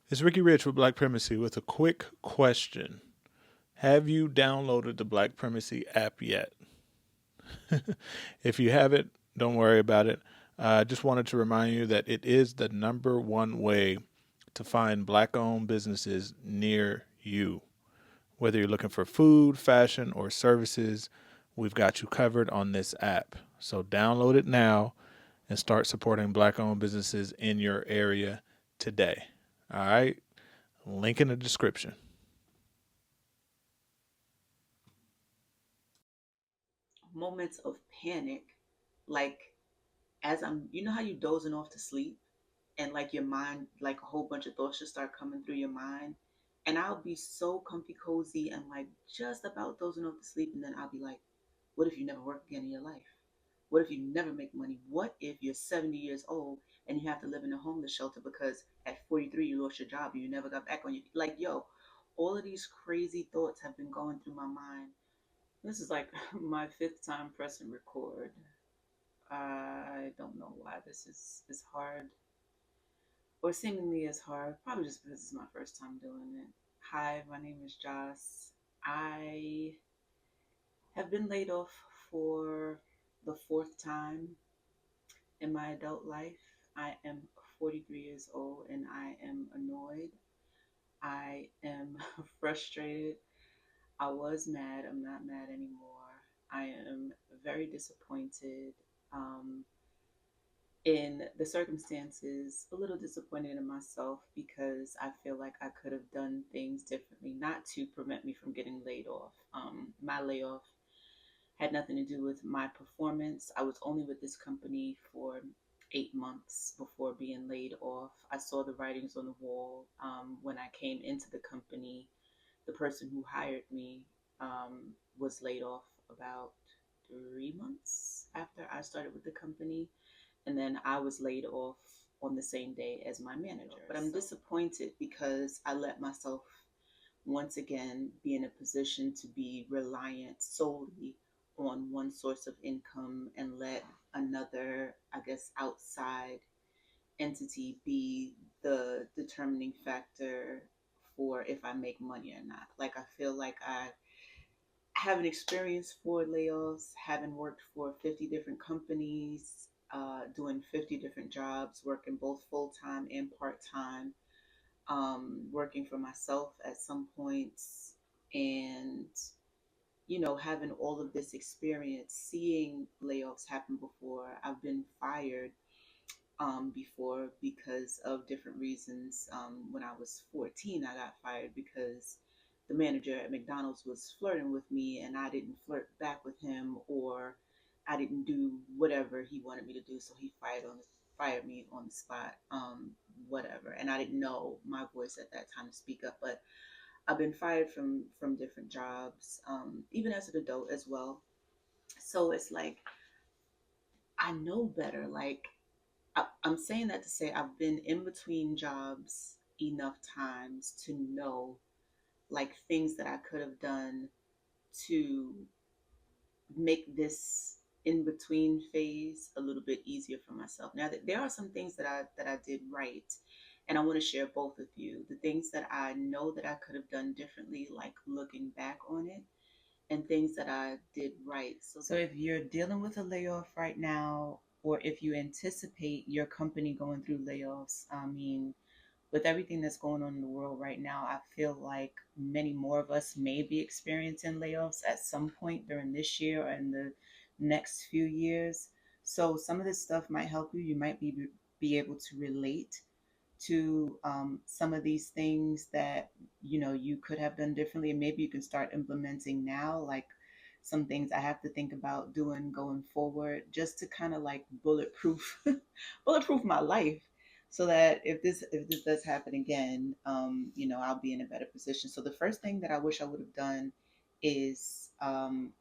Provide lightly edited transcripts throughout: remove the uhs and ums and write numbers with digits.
It's Ricky Rich with Black Primacy with a quick question. Have you downloaded the Black Primacy app yet? If you haven't, don't worry about it. I just wanted to remind you that it is the number one way to find black owned businesses near you. Whether you're looking for food, fashion, or services, we've got you covered on this app. So download it now and start supporting black owned businesses in your area today. All right? Link in the description. Moments of panic, like as I'm, you know how you dozing off to sleep and like your mind, like a whole bunch of thoughts just start coming through your mind. And I'll be so comfy cozy and like just about dozing off to sleep. And then I'll be like, what if you never work again in your life? What if you never make money? What if you're 70 years old and you have to live in a homeless shelter because at 43 you lost your job and you never got back on your, like, yo, all of these crazy thoughts have been going through my mind. This is like my fifth time pressing record. I don't know why this is hard or seemingly as hard. Probably just because it's my first time doing it. Hi, my name is Joss. I have been laid off for the fourth time in my adult life. I am 43 years old and I am annoyed. I am frustrated. I was mad. I'm not mad anymore. I am very disappointed. Um, in the circumstances, a little disappointed in myself because I feel like I could have done things differently, not to prevent me from getting laid off. My layoff had nothing to do with my performance. I was only with this company for 8 months before being laid off. I saw the writings on the wall when I came into the company. The person who hired me was laid off about 3 months after I started with the company, and then I was laid off on the same day as my manager. But I'm disappointed because I let myself once again be in a position to be reliant solely on one source of income and let another, I guess, outside entity be the determining factor for if I make money or not. Like, I feel like I haven't experienced four layoffs, having worked for 50 different companies, doing 50 different jobs, working both full time and part time, working for myself at some points, and having all of this experience, seeing layoffs happen before. I've been fired before because of different reasons. When I was 14, I got fired because the manager at McDonald's was flirting with me and I didn't flirt back with him, or I didn't do whatever he wanted me to do. So he fired me on the spot, whatever. And I didn't know my voice at that time to speak up, but I've been fired from different jobs, even as an adult as well. So it's like I know better. Like, I'm saying that to say I've been in between jobs enough times to know like things that I could have done to make this in between phase a little bit easier for myself. Now that there are some things that I did right, and I want to share both with you. The things that I know that I could have done differently, like looking back on it, and things that I did right. So if you're dealing with a layoff right now, or if you anticipate your company going through layoffs, I mean, with everything that's going on in the world right now, I feel like many more of us may be experiencing layoffs at some point during this year or in the next few years. So some of this stuff might help you. You might be able to relate to some of these things that you could have done differently, and maybe you can start implementing now, like some things I have to think about doing going forward, just to kind of like bulletproof bulletproof my life, so that if this does happen again, I'll be in a better position. So the first thing that I wish I would have done is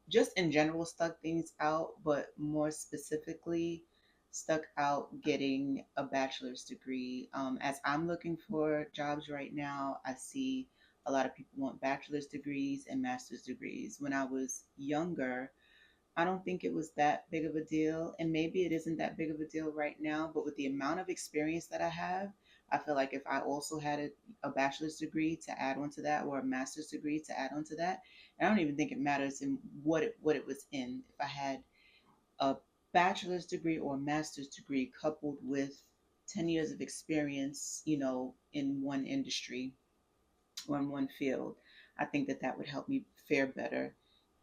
just in general stuck things out, but more specifically stuck out getting a bachelor's degree. As I'm looking for jobs right now, I see a lot of people want bachelor's degrees and master's degrees. When I was younger, I don't think it was that big of a deal. And maybe it isn't that big of a deal right now, but with the amount of experience that I have, I feel like if I also had a bachelor's degree to add on to that or a master's degree to add on to that, and I don't even think it matters in what it was in. If I had a bachelor's degree or a master's degree coupled with 10 years of experience, in one industry or in one field, I think that that would help me fare better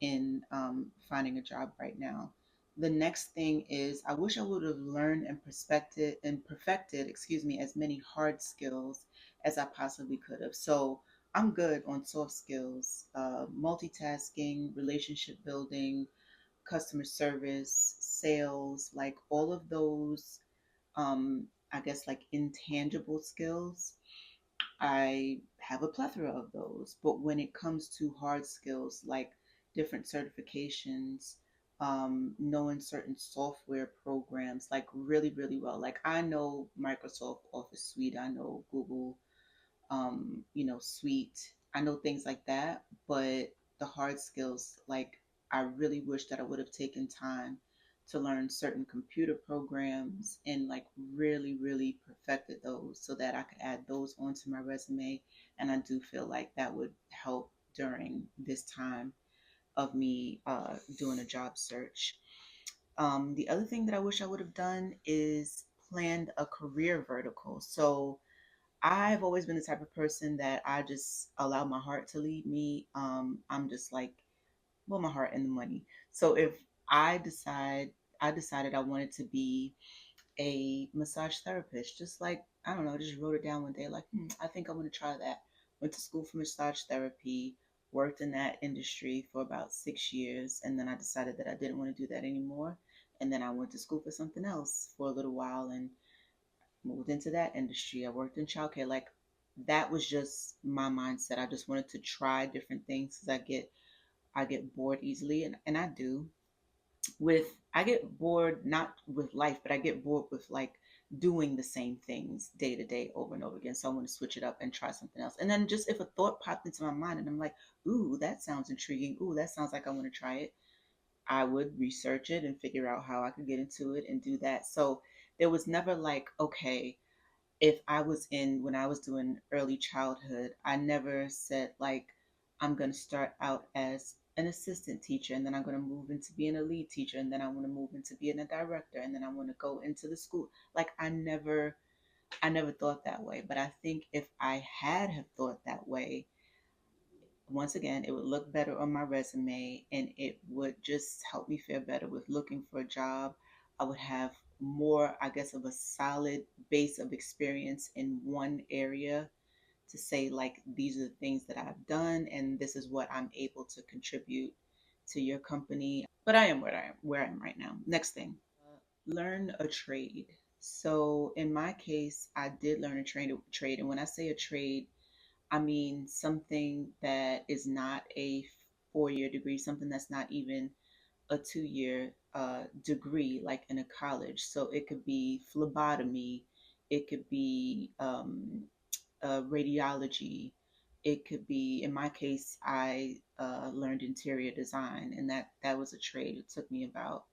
in finding a job right now. The next thing is I wish I would have learned and perfected, excuse me, as many hard skills as I possibly could have. So I'm good on soft skills, multitasking, relationship building, customer service, sales, like all of those, I guess, like intangible skills. I have a plethora of those. But when it comes to hard skills like different certifications, knowing certain software programs like really, really well, like I know Microsoft Office Suite, I know Google sweet. I know things like that, but the hard skills, like I really wish that I would have taken time to learn certain computer programs and like really, really perfected those so that I could add those onto my resume. And I do feel like that would help during this time of me doing a job search. The other thing that I wish I would have done is planned a career vertical. So I've always been the type of person that I just allow my heart to lead me. I'm just like, well, my heart and the money. So if I decide, I decided I wanted to be a massage therapist, just like, I don't know, just wrote it down one day, like, I think I want to try that. Went to school for massage therapy, worked in that industry for about 6 years, and then I decided that I didn't want to do that anymore. And then I went to school for something else for a little while and moved into that industry. I worked in childcare. Like that was just my mindset. I just wanted to try different things because I get bored easily, and I do. I get bored not with life, but I get bored with like doing the same things day to day over and over again. So I want to switch it up and try something else. And then just if a thought popped into my mind and I'm like, ooh, that sounds intriguing. Ooh, that sounds like I want to try it. I would research it and figure out how I could get into it and do that. So there was never like, okay, if I was when I was doing early childhood, I never said like I'm going to start out as an assistant teacher and then I'm going to move into being a lead teacher and then I want to move into being a director and then I want to go into the school. Like I never thought that way, but I think if I had have thought that way, once again, it would look better on my resume and it would just help me feel better with looking for a job. I would have more, I guess, of a solid base of experience in one area to say, like, these are the things that I've done and this is what I'm able to contribute to your company. But I am where I am right now. Next thing, learn a trade. So in my case, I did learn a trade. And when I say a trade, I mean something that is not a 4 year degree, something that's not even a 2 year degree, like in a college. So it could be phlebotomy, it could be radiology, it could be, in my case, I learned interior design, and that was a trade. It took me about,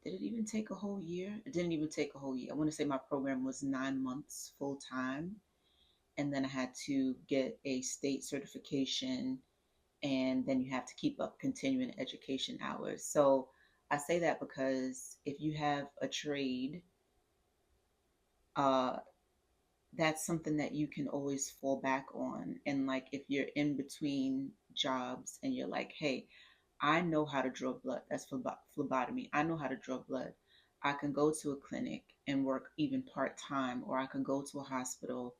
did it even take a whole year? It didn't even take a whole year. I want to say my program was 9 months full time and then I had to get a state certification, and then you have to keep up continuing education hours. So I say that because if you have a trade, uh, that's something that you can always fall back on. And like if you're in between jobs and you're like, hey, I know how to draw blood. That's phlebotomy. I know how to draw blood. I can go to a clinic and work even part time, or I can go to a hospital,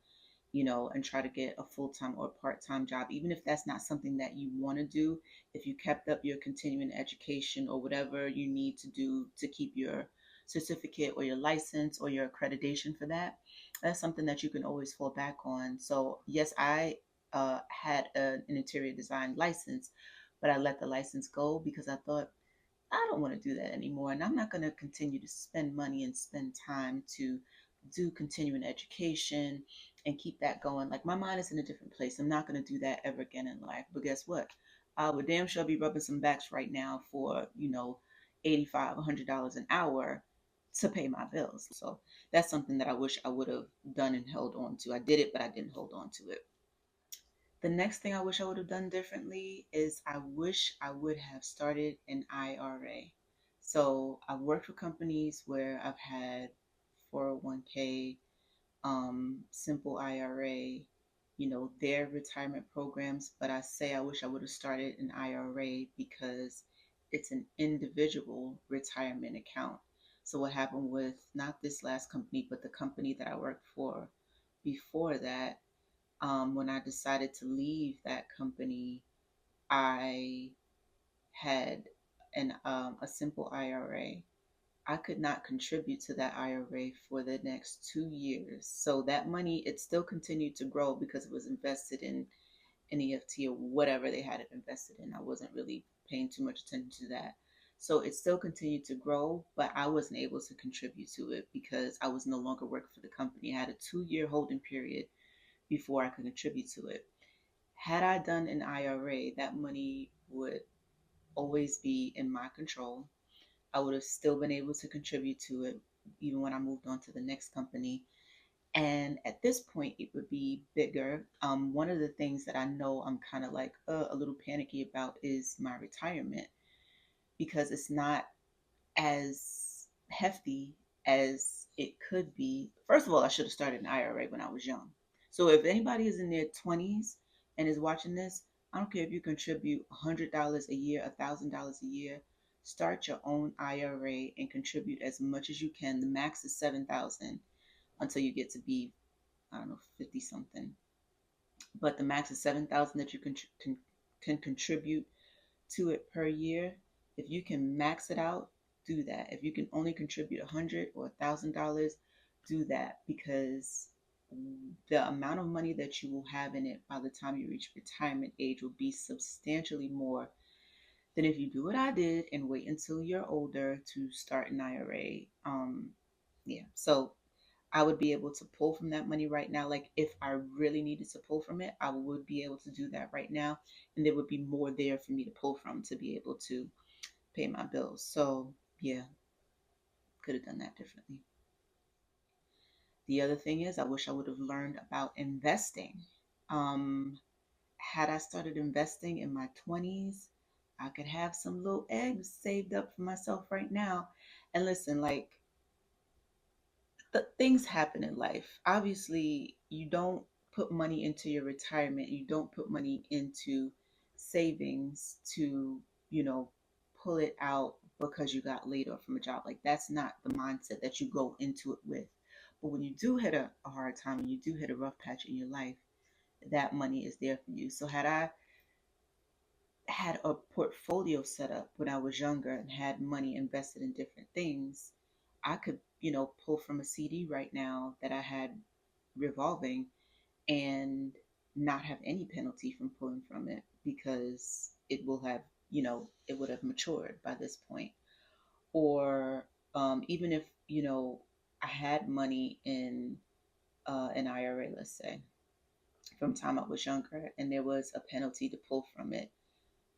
and try to get a full time or part time job, even if that's not something that you want to do. If you kept up your continuing education or whatever you need to do to keep your certificate or your license or your accreditation for that, that's something that you can always fall back on. So, yes, I had an interior design license, but I let the license go because I thought, I don't want to do that anymore. And I'm not going to continue to spend money and spend time to do continuing education and keep that going. Like my mind is in a different place. I'm not going to do that ever again in life. But guess what? I would damn sure be rubbing some backs right now for, 85, $100 an hour to pay my bills. So that's something that I wish I would have done and held on to. I did it, but I didn't hold on to it. The next thing I wish I would have done differently is I wish I would have started an IRA. So I've worked for companies where I've had 401k, simple IRA, their retirement programs. But I say I wish I would have started an IRA because it's an individual retirement account. So what happened with not this last company, but the company that I worked for before that, when I decided to leave that company, I had a simple IRA. I could not contribute to that IRA for the next 2 years. So that money, it still continued to grow because it was invested in an EFT or whatever they had it invested in. I wasn't really paying too much attention to that. So it still continued to grow, but I wasn't able to contribute to it because I was no longer working for the company. I had a 2 year holding period before I could contribute to it. Had I done an IRA, that money would always be in my control. I would have still been able to contribute to it even when I moved on to the next company. And at this point, it would be bigger. One of the things that I know I'm kind of like a little panicky about is my retirement because it's not as hefty as it could be. First of all, I should have started an IRA when I was young. So if anybody is in their 20s and is watching this, I don't care if you contribute $100 a year, $1,000 a year. Start your own IRA and contribute as much as you can. The max is 7,000 until you get to be, I don't know, 50 something. But the max is 7,000 that you can contribute to it per year. If you can max it out, do that. If you can only contribute $100 or $1,000, do that because the amount of money that you will have in it by the time you reach retirement age will be substantially more than if you do what I did and wait until you're older to start an IRA. Yeah, so I would be able to pull from that money right now. Like if I really needed to pull from it, I would be able to do that right now. And there would be more there for me to pull from to be able to pay my bills. So yeah, could have done that differently. The other thing is I wish I would have learned about investing. Um, had I started investing in my 20s, I could have some little eggs saved up for myself right now. And listen, like things happen in life. Obviously, you don't put money into your retirement. You don't put money into savings to, you know, pull it out because you got laid off from a job. Like that's not the mindset that you go into it with. But when you do hit a hard time and you do hit a rough patch in your life, that money is there for you. So had I had a portfolio set up when I was younger and had money invested in different things, I could, pull from a CD right now that I had revolving and not have any penalty from pulling from it because it will have, it would have matured by this point. Or even if, I had money in an IRA, let's say, from time I was younger, and there was a penalty to pull from it,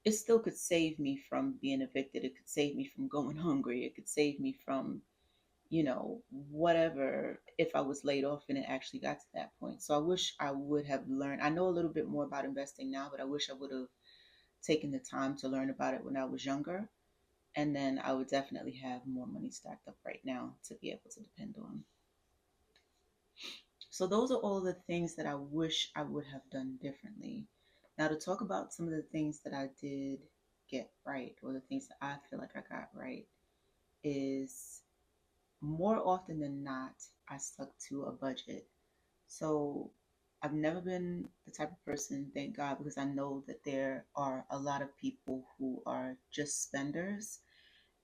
it still could save me from being evicted. It could save me from going hungry. It could save me from, whatever if I was laid off and it actually got to that point. So I wish I would have learned. I know a little bit more about investing now, but I wish I would have taken the time to learn about it when I was younger. And then I would definitely have more money stacked up right now to be able to depend on. So those are all the things that I wish I would have done differently. Now to talk about some of the things that I did get right or the things that I feel like I got right is more often than not, I stuck to a budget. So I've never been the type of person, thank God, because I know that there are a lot of people who are just spenders.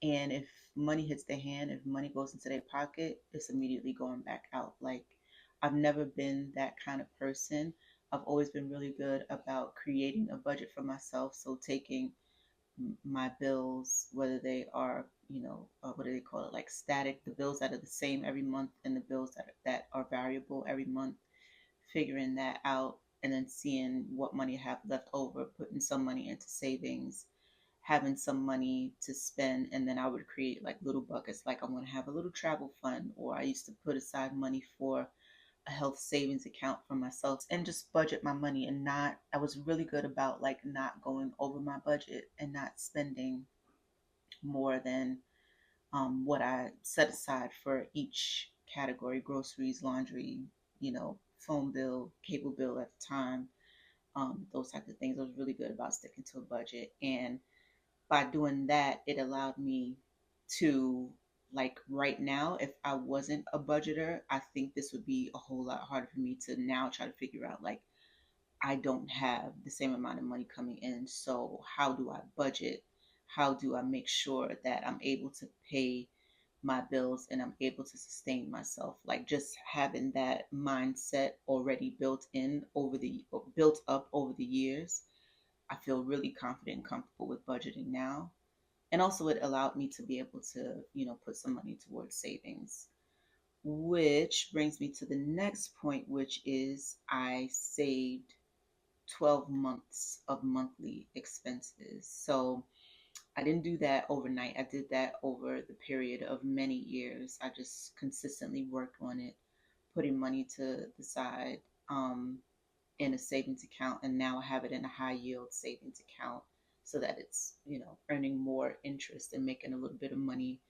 And if money hits their hand, if money goes into their pocket, it's immediately going back out. Like, I've never been that kind of person. I've always been really good about creating a budget for myself. So, taking my bills, whether they are, what do they call it, like static, the bills that are the same every month, and the bills that are variable every month, figuring that out. and then seeing what money I have left over, putting some money into savings, having some money to spend, and then I would create like little buckets. Like I'm going to have a little travel fund, or I used to put aside money for a health savings account for myself and just budget my money. And not, I was really good about like not going over my budget and not spending more than what I set aside for each category: groceries, laundry, phone bill, cable bill at the time, those types of things. I was really good about sticking to a budget. And by doing that, it allowed me to, like, right now, if I wasn't a budgeter, I think this would be a whole lot harder for me to now try to figure out, like, I don't have the same amount of money coming in. So, how do I budget? How do I make sure that I'm able to pay my bills and I'm able to sustain myself? Like, just having that mindset already built up over the years, I feel really confident and comfortable with budgeting now. And also, it allowed me to be able to, put some money towards savings, which brings me to the next point, which is I saved 12 months of monthly expenses. So I didn't do that overnight. I did that over the period of many years. I just consistently worked on it, putting money to the side, um, in a savings account, and now I have it in a high yield savings account so that it's, earning more interest and making a little bit of money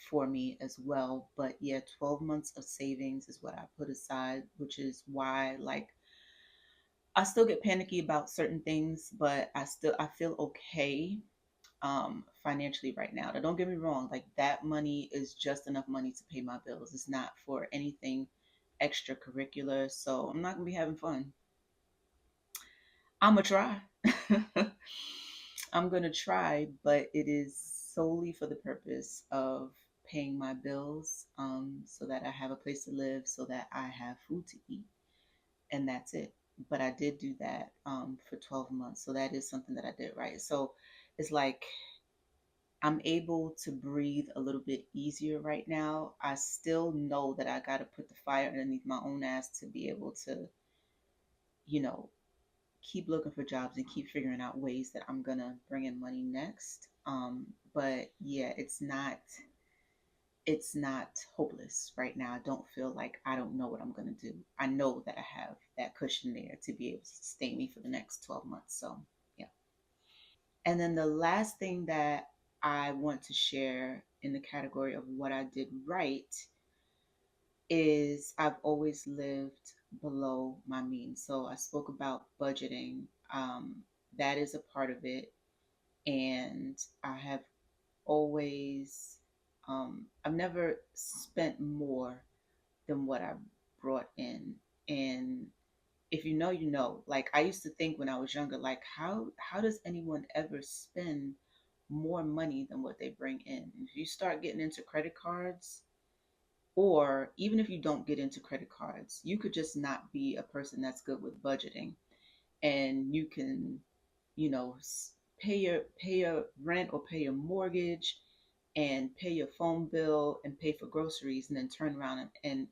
for me as well. But yeah, 12 months of savings is what I put aside, which is why, like, I still get panicky about certain things, but I feel okay financially right now. Now don't get me wrong, like that money is just enough money to pay my bills. It's not for anything extracurricular, so I'm not gonna be having fun. I'm gonna try. I'm gonna try, but it is solely for the purpose of paying my bills, so that I have a place to live, so that I have food to eat, and that's it. But I did do that for 12 months, so that is something that I did right. So it's like I'm able to breathe a little bit easier right now. I still know that I got to put the fire underneath my own ass to be able to, you know, keep looking for jobs and keep figuring out ways that I'm gonna bring in money next. But yeah, it's not hopeless right now. I don't feel like I don't know what I'm gonna do. I know that I have that cushion there to be able to sustain me for the next 12 months. So yeah. And then the last thing that I want to share in the category of what I did right is I've always lived below my means. So I spoke about budgeting. That is a part of it. And I have always, I've never spent more than what I brought in. And if you know, you know. Like I used to think when I was younger, like how does anyone ever spend more money than what they bring in? If you start getting into credit cards, or even if you don't get into credit cards, you could just not be a person that's good with budgeting, and you can, you know, pay your rent or pay your mortgage and pay your phone bill and pay for groceries, and then turn around and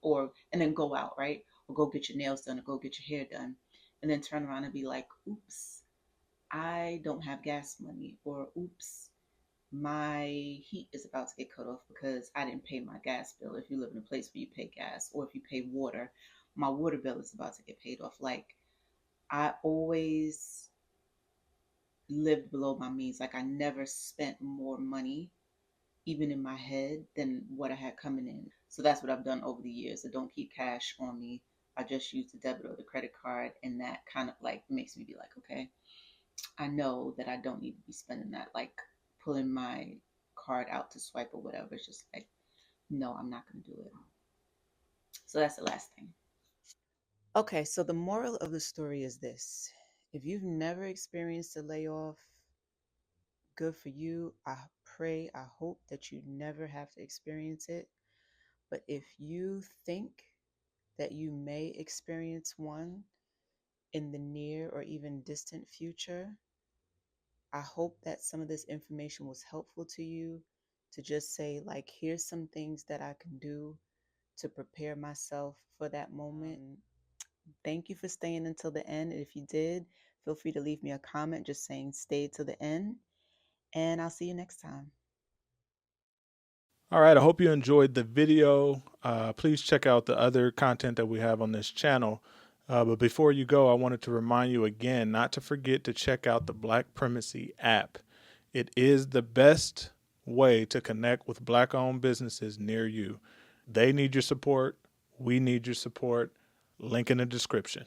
then go out, right? Or go get your nails done or go get your hair done, and then turn around and be like, oops, I don't have gas money, or oops, my heat is about to get cut off because I didn't pay my gas bill. If you live in a place where you pay gas, or if you pay water, my water bill is about to get paid off. Like I always lived below my means. Like I never spent more money, even in my head, than what I had coming in. So that's what I've done over the years. I don't keep cash on me. I just use the debit or the credit card, and that kind of like makes me be like, okay, I know that I don't need to be spending that, like pulling my card out to swipe or whatever. It's just like, no, I'm not going to do it. So that's the last thing. Okay, so the moral of the story is this: if you've never experienced a layoff, good for you. I hope that you never have to experience it. But if you think that you may experience one in the near or even distant future, I hope that some of this information was helpful to you, to just say, like, here's some things that I can do to prepare myself for that moment. Thank you for staying until the end. If you did, feel free to leave me a comment just saying stay to the end. And I'll see you next time. All right, I hope you enjoyed the video. Please check out the other content that we have on this channel. But before you go, I wanted to remind you again not to forget to check out the Black Primacy app. It is the best way to connect with Black owned businesses near you. They need your support. We need your support. Link in the description.